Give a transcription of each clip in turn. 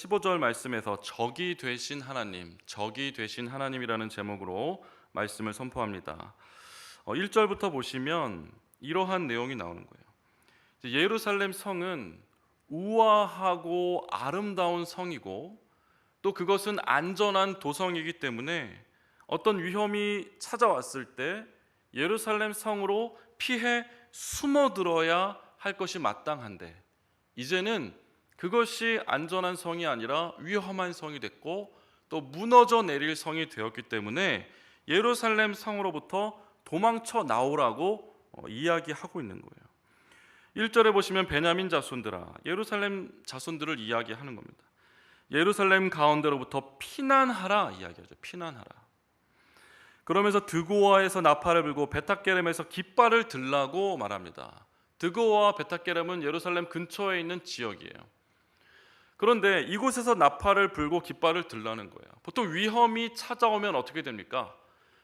15절 말씀에서 적이 되신 하나님, 적이 되신 하나님이라는 제목으로 말씀을 선포합니다. 1절부터 보시면 이러한 내용이 나오는 거예요. 예루살렘 성은 우아하고 아름다운 성이고 또 그것은 안전한 도성이기 때문에 어떤 위험이 찾아왔을 때 예루살렘 성으로 피해 숨어들어야 할 것이 마땅한데 이제는 그것이 안전한 성이 아니라 위험한 성이 됐고 또 무너져 내릴 성이 되었기 때문에 예루살렘 성으로부터 도망쳐 나오라고 이야기하고 있는 거예요. 1절에 보시면 베냐민 자손들아, 예루살렘 자손들을 이야기하는 겁니다. 예루살렘 가운데로부터 피난하라 이야기하죠. 피난하라. 그러면서 드고아에서 나팔을 불고 베타게렘에서 깃발을 들라고 말합니다. 드고아와 베타게렘은 예루살렘 근처에 있는 지역이에요. 그런데 이곳에서 나팔을 불고 깃발을 들라는 거예요. 보통 위험이 찾아오면 어떻게 됩니까?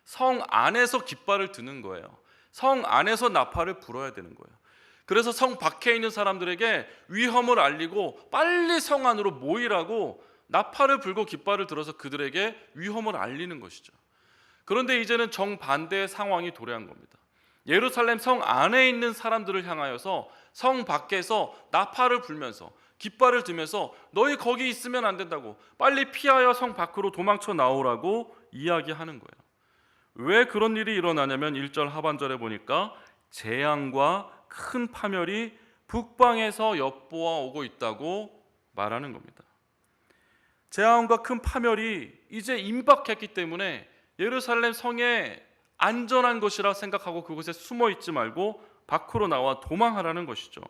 성 안에서 깃발을 드는 거예요. 성 안에서 나팔을 불어야 되는 거예요. 그래서 성 밖에 있는 사람들에게 위험을 알리고 빨리 성 안으로 모이라고 나팔을 불고 깃발을 들어서 그들에게 위험을 알리는 것이죠. 그런데 이제는 정반대의 상황이 도래한 겁니다. 예루살렘 성 안에 있는 사람들을 향하여서 성 밖에서 나팔을 불면서 깃발을 들면서 너희 거기 있으면 안 된다고, 빨리 피하여 성 밖으로 도망쳐 나오라고 이야기하는 거예요. 왜 그런 일이 일어나냐면 1절 하반절에 보니까 재앙과 큰 파멸이 북방에서 엿보아 오고 있다고 말하는 겁니다. 재앙과 큰 파멸이 이제 임박했기 때문에 예루살렘 성에 안전한 것이라 생각하고 그곳에 숨어 있지 말고 밖으로 나와 도망하라는 것이죠.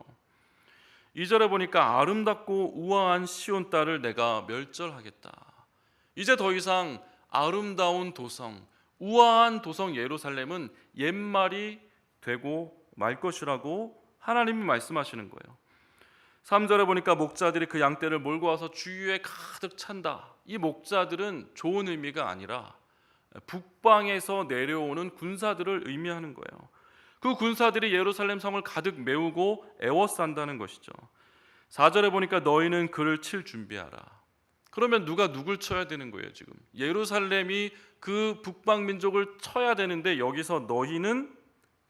2절에 보니까 아름답고 우아한 시온 딸을 내가 멸절하겠다. 이제 더 이상 아름다운 도성, 우아한 도성 예루살렘은 옛말이 되고 말 것이라고 하나님이 말씀하시는 거예요. 3절에 보니까 목자들이 그 양떼를 몰고 와서 주위에 가득 찬다. 이 목자들은 좋은 의미가 아니라 북방에서 내려오는 군사들을 의미하는 거예요. 그 군사들이 예루살렘 성을 가득 메우고 애워싼다는 것이죠. 4절에 보니까 너희는 그를 칠 준비하라. 그러면 누가 누굴 쳐야 되는 거예요? 지금 예루살렘이 그 북방 민족을 쳐야 되는데 여기서 너희는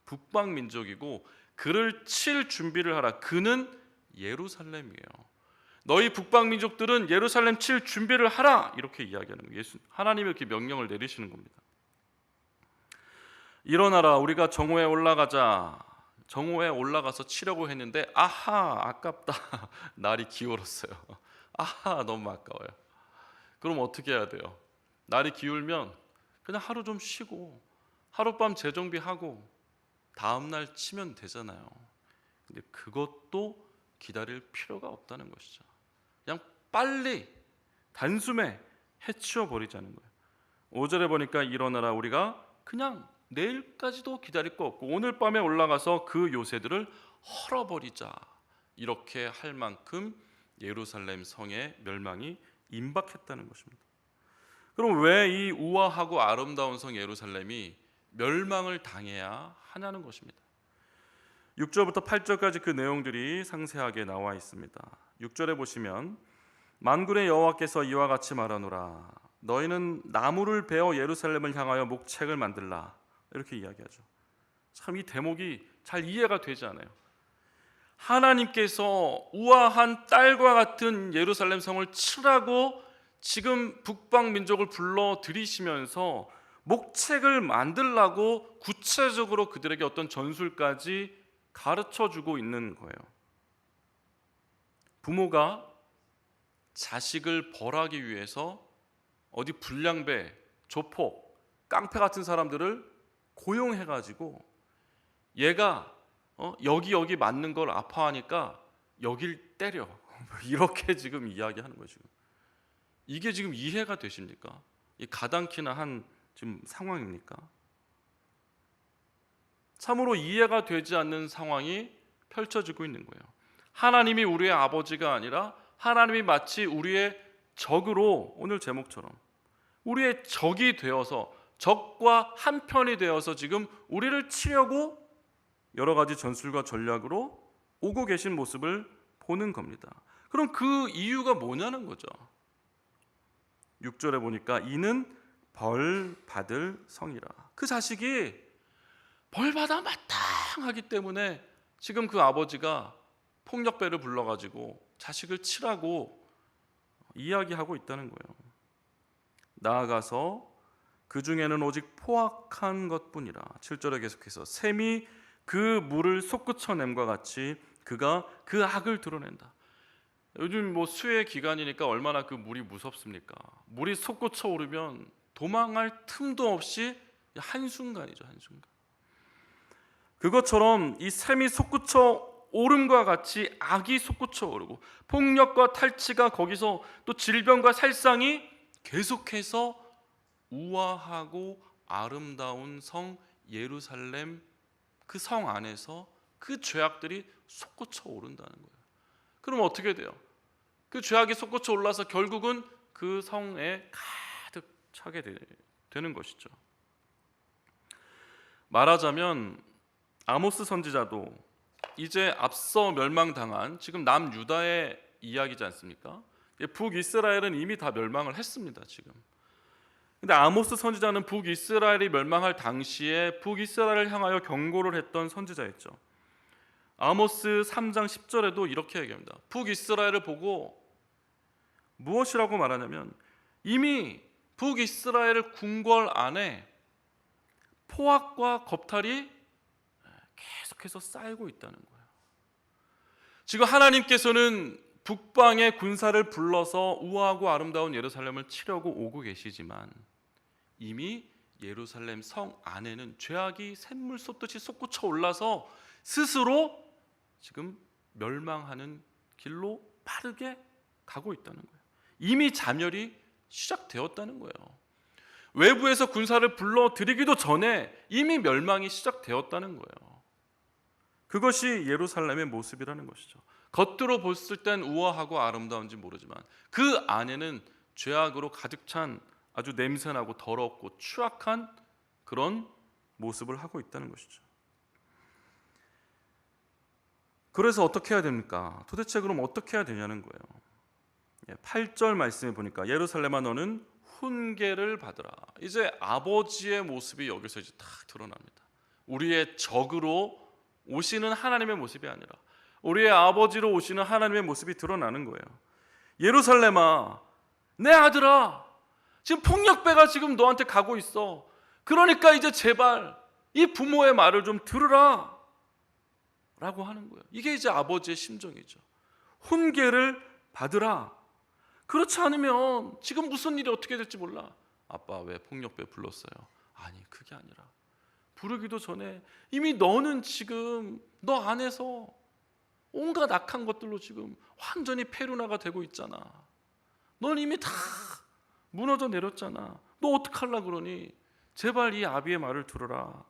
북방 민족이고 그를 칠 준비를 하라. 그는 예루살렘이에요. 너희 북방 민족들은 예루살렘 칠 준비를 하라. 이렇게 이야기하는 거예요. 하나님이 이렇게 명령을 내리시는 겁니다. 일어나라, 우리가 정오에 올라가자. 정오에 올라가서 치려고 했는데 아하, 아깝다. 날이 기울었어요. 아하, 너무 아까워요. 그럼 어떻게 해야 돼요? 날이 기울면 그냥 하루 좀 쉬고 하룻밤 재정비하고 다음날 치면 되잖아요. 근데 그것도 기다릴 필요가 없다는 것이죠. 그냥 빨리 단숨에 해치워 버리자는 거예요. 5절에 보니까 일어나라, 우리가 그냥 내일까지도 기다릴 거 없고 오늘 밤에 올라가서 그 요새들을 헐어버리자. 이렇게 할 만큼 예루살렘 성의 멸망이 임박했다는 것입니다. 그럼 왜 이 우아하고 아름다운 성 예루살렘이 멸망을 당해야 하냐는 것입니다. 6절부터 8절까지 그 내용들이 상세하게 나와 있습니다. 6절에 보시면 만군의 여호와께서 이와 같이 말하노라, 너희는 나무를 베어 예루살렘을 향하여 목책을 만들라. 이렇게 이야기하죠. 참 이 대목이 잘 이해가 되지 않아요. 하나님께서 우아한 딸과 같은 예루살렘 성을 치라고 지금 북방 민족을 불러 들이시면서 목책을 만들라고 구체적으로 그들에게 어떤 전술까지 가르쳐주고 있는 거예요. 부모가 자식을 벌하기 위해서 어디 불량배, 조폭, 깡패 같은 사람들을 고용해가지고 얘가 여기 맞는 걸 아파하니까 여길 때려. 이렇게 지금 이야기하는 거죠. 이게 지금 이해가 되십니까? 이 가당키나 한 지금 상황입니까? 참으로 이해가 되지 않는 상황이 펼쳐지고 있는 거예요. 하나님이 우리의 아버지가 아니라 하나님이 마치 우리의 적으로, 오늘 제목처럼 우리의 적이 되어서, 적과 한편이 되어서 지금 우리를 치려고 여러 가지 전술과 전략으로 오고 계신 모습을 보는 겁니다. 그럼 그 이유가 뭐냐는 거죠. 6절에 보니까 이는 벌 받을 성이라. 그 자식이 벌 받아 마땅하기 때문에 지금 그 아버지가 폭력배를 불러가지고 자식을 치라고 이야기하고 있다는 거예요. 나아가서 그 중에는 오직 포악한 것뿐이라. 7절에 계속해서 샘이 그 물을 솟구쳐냄과 같이 그가 그 악을 드러낸다. 요즘 뭐 수해 기간이니까 얼마나 그 물이 무섭습니까? 물이 솟구쳐 오르면 도망할 틈도 없이 한순간이죠, 한순간. 그것처럼 이 샘이 솟구쳐 오름과 같이 악이 솟구쳐 오르고 폭력과 탈취가 거기서 또 질병과 살상이 계속해서 우아하고 아름다운 성 예루살렘 그 성 안에서 그 죄악들이 솟구쳐 오른다는 거예요. 그럼 어떻게 돼요? 그 죄악이 솟구쳐 올라서 결국은 그 성에 가득 차게 되는 것이죠. 말하자면 아모스 선지자도 이제 앞서 멸망당한 지금 남유다의 이야기지 않습니까? 북이스라엘은 이미 다 멸망을 했습니다, 지금. 근데 아모스 선지자는 북이스라엘이 멸망할 당시에 북이스라엘을 향하여 경고를 했던 선지자였죠. 아모스 3장 10절에도 이렇게 얘기합니다. 북이스라엘을 보고 무엇이라고 말하냐면 이미 북이스라엘 궁궐 안에 포악과 겁탈이 계속해서 쌓이고 있다는 거예요. 지금 하나님께서는 북방의 군사를 불러서 우아하고 아름다운 예루살렘을 치려고 오고 계시지만 이미 예루살렘 성 안에는 죄악이 샘물 쏟듯이 솟구쳐 올라서 스스로 지금 멸망하는 길로 빠르게 가고 있다는 거예요. 이미 자멸이 시작되었다는 거예요. 외부에서 군사를 불러들이기도 전에 이미 멸망이 시작되었다는 거예요. 그것이 예루살렘의 모습이라는 것이죠. 겉으로 봤을 땐 우아하고 아름다운지 모르지만 그 안에는 죄악으로 가득 찬 아주 냄새나고 더럽고 추악한 그런 모습을 하고 있다는 것이죠. 그래서 어떻게 해야 됩니까? 도대체 그럼 어떻게 해야 되냐는 거예요. 8절 말씀에 보니까 예루살렘아 너는 훈계를 받으라. 이제 아버지의 모습이 여기서 이제 딱 드러납니다. 우리의 적으로 오시는 하나님의 모습이 아니라 우리의 아버지로 오시는 하나님의 모습이 드러나는 거예요. 예루살렘아, 내 아들아, 지금 폭력배가 지금 너한테 가고 있어. 그러니까 이제 제발 이 부모의 말을 좀 들으라 라고 하는 거예요. 이게 이제 아버지의 심정이죠. 훈계를 받으라. 그렇지 않으면 지금 무슨 일이 어떻게 될지 몰라. 아빠 왜 폭력배 불렀어요? 아니 그게 아니라 부르기도 전에 이미 너는 지금 너 안에서 온갖 악한 것들로 지금 완전히 페루나가 되고 있잖아. 넌 이미 다 무너져 내렸잖아. 너 어떡하려고 그러니? 제발 이 아비의 말을 들으라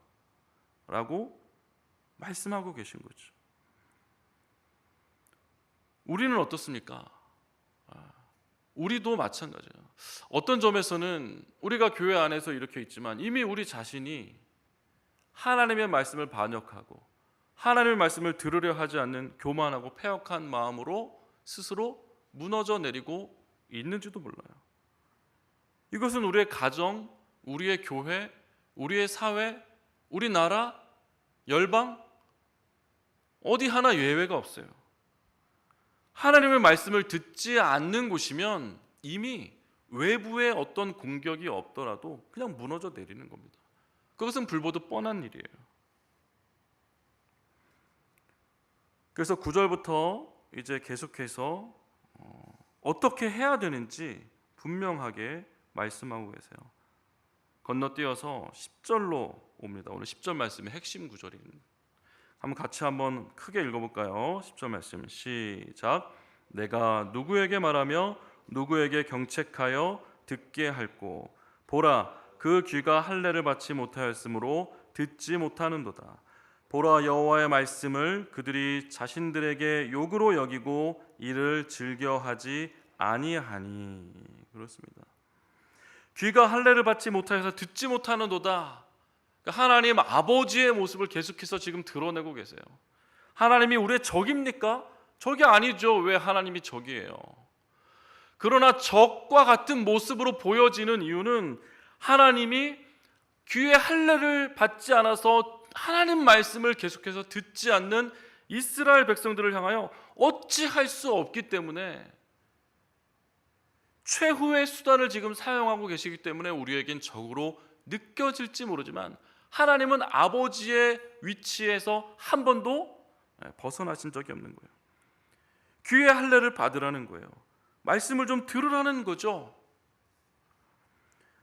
라고 말씀하고 계신 거죠. 우리는 어떻습니까? 우리도 마찬가지예요. 어떤 점에서는 우리가 교회 안에서 이렇게 있지만 이미 우리 자신이 하나님의 말씀을 반역하고 하나님의 말씀을 들으려 하지 않는 교만하고 패역한 마음으로 스스로 무너져 내리고 있는지도 몰라요. 이것은 우리의 가정, 우리의 교회, 우리의 사회, 우리나라, 열방 어디 하나 예외가 없어요. 하나님의 말씀을 듣지 않는 곳이면 이미 외부의 어떤 공격이 없더라도 그냥 무너져 내리는 겁니다. 그것은 불보듯 뻔한 일이에요. 그래서 9절부터 이제 계속해서 어떻게 해야 되는지 분명하게 말씀하고 계세요. 건너뛰어서 10절로 옵니다. 오늘 10절 말씀의 핵심 구절입니다. 같이 한번 크게 읽어볼까요? 10절 말씀 시작. 내가 누구에게 말하며 누구에게 경책하여 듣게 할꼬. 보라 그 귀가 할례를 받지 못하였으므로 듣지 못하는도다. 보라 여호와의 말씀을 그들이 자신들에게 욕으로 여기고 이를 즐겨하지 아니하니. 그렇습니다. 귀가 할례를 받지 못하여서 듣지 못하는도다. 하나님 아버지의 모습을 계속해서 지금 드러내고 계세요. 하나님이 우리의 적입니까? 적이 아니죠. 왜 하나님이 적이에요? 그러나 적과 같은 모습으로 보여지는 이유는 하나님이 귀에 할례를 받지 않아서 하나님 말씀을 계속해서 듣지 않는 이스라엘 백성들을 향하여 어찌할 수 없기 때문에 최후의 수단을 지금 사용하고 계시기 때문에 우리에겐 적으로 느껴질지 모르지만 하나님은 아버지의 위치에서 한 번도 벗어나신 적이 없는 거예요. 귀의 할례를 받으라는 거예요. 말씀을 좀 들으라는 거죠.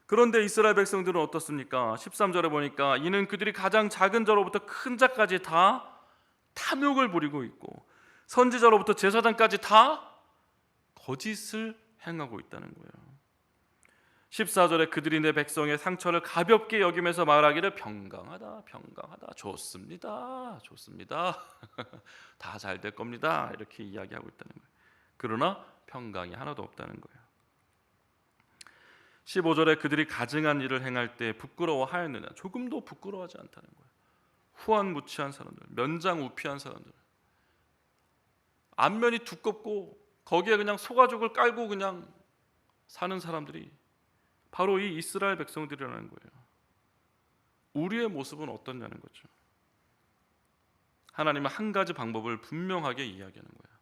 그런데 이스라엘 백성들은 어떻습니까? 13절에 보니까 이는 그들이 가장 작은 자로부터 큰 자까지 다 탐욕을 부리고 있고 선지자로부터 제사장까지 다 거짓을 행하고 있다는 거예요. 14절에 그들이 내 백성의 상처를 가볍게 여기면서 말하기를 평강하다, 평강하다, 좋습니다, 좋습니다, 다 잘 될 겁니다, 이렇게 이야기하고 있다는 거예요. 그러나 평강이 하나도 없다는 거예요. 15절에 그들이 가증한 일을 행할 때 부끄러워하였느냐, 조금도 부끄러워하지 않다는 거예요. 후한무치한 사람들, 면장우피한 사람들, 안면이 두껍고 거기에 그냥 소가죽을 깔고 그냥 사는 사람들이 바로 이 이스라엘 백성들이라는 거예요. 우리의 모습은 어떠냐는 거죠. 하나님은 한 가지 방법을 분명하게 이야기하는 거예요.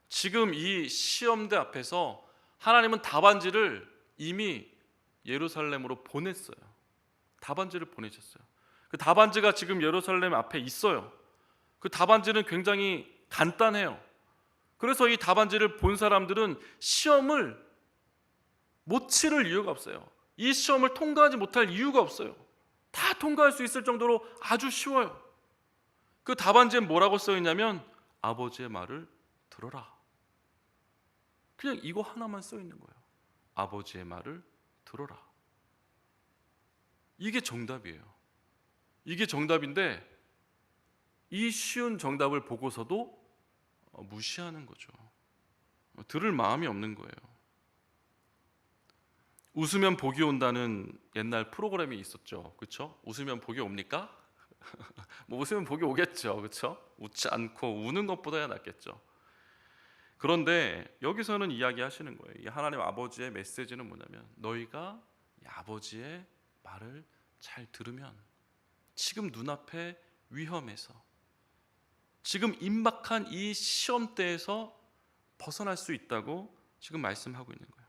지금 이 시험대 앞에서 하나님은 답안지를 이미 예루살렘으로 보냈어요. 답안지를 보내셨어요. 그 답안지가 지금 예루살렘 앞에 있어요. 그 답안지는 굉장히 간단해요. 그래서 이 답안지를 본 사람들은 시험을 못 치를 이유가 없어요. 이 시험을 통과하지 못할 이유가 없어요. 다 통과할 수 있을 정도로 아주 쉬워요. 그 답안지에 뭐라고 써 있냐면 아버지의 말을 들어라. 그냥 이거 하나만 써 있는 거예요. 아버지의 말을 들어라. 이게 정답이에요. 이게 정답인데 이 쉬운 정답을 보고서도 무시하는 거죠. 들을 마음이 없는 거예요. 웃으면 복이 온다는 옛날 프로그램이 있었죠. 그렇죠? 웃으면 복이 옵니까? 뭐 웃으면 복이 오겠죠. 그렇죠? 웃지 않고 우는 것보다야 낫겠죠. 그런데 여기서는 이야기하시는 거예요. 이 하나님 아버지의 메시지는 뭐냐면 너희가 이 아버지의 말을 잘 들으면 지금 눈앞에 위험에서 지금 임박한 이 시험대에서 벗어날 수 있다고 지금 말씀하고 있는 거예요.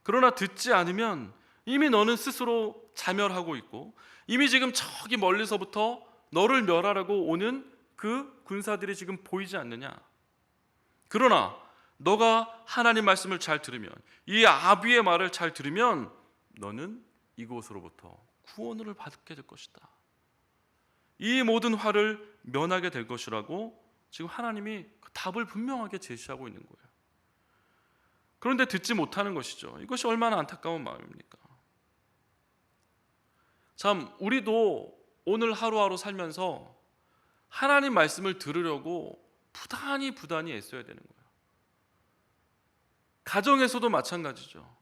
그러나 듣지 않으면 이미 너는 스스로 자멸하고 있고 이미 지금 저기 멀리서부터 너를 멸하라고 오는 그 군사들이 지금 보이지 않느냐. 그러나 너가 하나님 말씀을 잘 들으면 이 아비의 말을 잘 들으면 너는 이곳으로부터 구원을 받게 될 것이다. 이 모든 화를 면하게 될 것이라고 지금 하나님이 그 답을 분명하게 제시하고 있는 거예요. 그런데 듣지 못하는 것이죠. 이것이 얼마나 안타까운 마음입니까? 참 우리도 오늘 하루하루 살면서 하나님 말씀을 들으려고 부단히 애써야 되는 거예요. 가정에서도 마찬가지죠.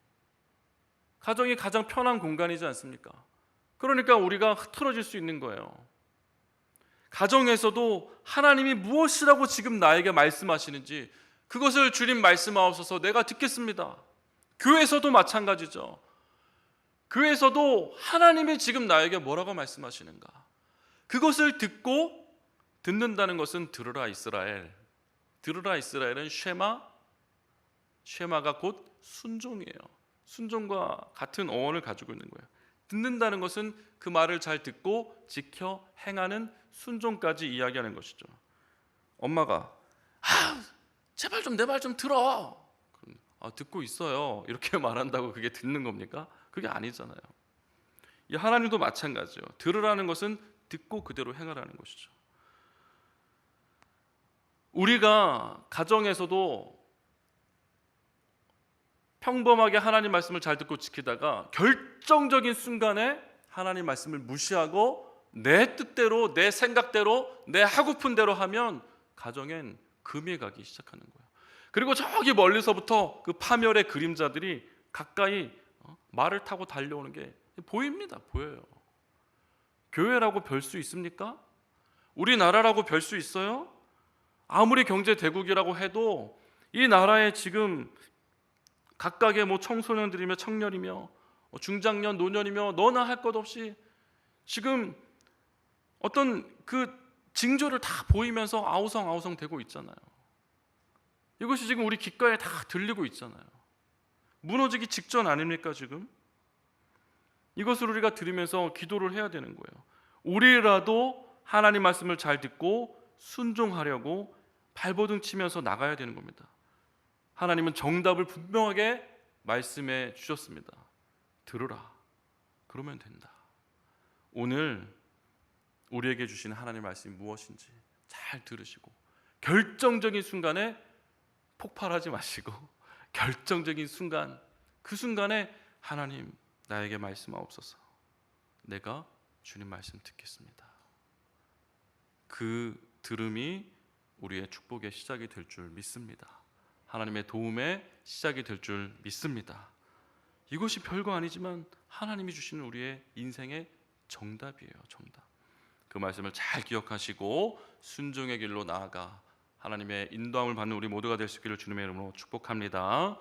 가정이 가장 편한 공간이지 않습니까? 그러니까 우리가 흐트러질 수 있는 거예요. 가정에서도 하나님이 무엇이라고 지금 나에게 말씀하시는지 그것을 주님 말씀하옵소서 내가 듣겠습니다. 교회에서도 마찬가지죠. 교회에서도 하나님이 지금 나에게 뭐라고 말씀하시는가 그것을 듣는다는 것은 들으라 이스라엘. 들으라 이스라엘은 쉐마가 곧 순종이에요. 순종과 같은 어원을 가지고 있는 거예요. 듣는다는 것은 그 말을 잘 듣고 지켜 행하는 순종까지 이야기하는 것이죠. 엄마가 제발 좀 내 말 좀 들어. 듣고 있어요. 이렇게 말한다고 그게 듣는 겁니까? 그게 아니잖아요. 이 하나님도 마찬가지예요. 들으라는 것은 듣고 그대로 행하라는 것이죠. 우리가 가정에서도 평범하게 하나님 말씀을 잘 듣고 지키다가 결정적인 순간에 하나님 말씀을 무시하고 내 뜻대로 내 생각대로 내 하고픈 대로 하면 가정엔 금이 가기 시작하는 거예요. 그리고 저기 멀리서부터 그 파멸의 그림자들이 가까이 말을 타고 달려오는 게 보입니다. 보여요. 교회라고 별 수 있습니까? 우리나라라고 별 수 있어요? 아무리 경제 대국이라고 해도 이 나라에 지금 각각의 청소년들이며 청년이며 중장년, 노년이며 너나 할 것 없이 지금 어떤 그 징조를 다 보이면서 아우성아우성 되고 있잖아요. 이것이 지금 우리 귓가에 다 들리고 있잖아요. 무너지기 직전 아닙니까 지금? 이것을 우리가 들으면서 기도를 해야 되는 거예요. 우리라도 하나님 말씀을 잘 듣고 순종하려고 발버둥 치면서 나가야 되는 겁니다. 하나님은 정답을 분명하게 말씀해 주셨습니다. 들으라. 그러면 된다. 오늘 우리에게 주신 하나님의 말씀이 무엇인지 잘 들으시고 결정적인 순간에 폭발하지 마시고 결정적인 순간, 그 순간에 하나님 나에게 말씀하옵소서. 내가 주님 말씀 듣겠습니다. 그 들음이 우리의 축복의 시작이 될 줄 믿습니다. 하나님의 도움의 시작이 될 줄 믿습니다. 이것이 별거 아니지만 하나님이 주시는 우리의 인생의 정답이에요. 정답. 그 말씀을 잘 기억하시고 순종의 길로 나아가 하나님의 인도함을 받는 우리 모두가 될 수 있기를 주님의 이름으로 축복합니다.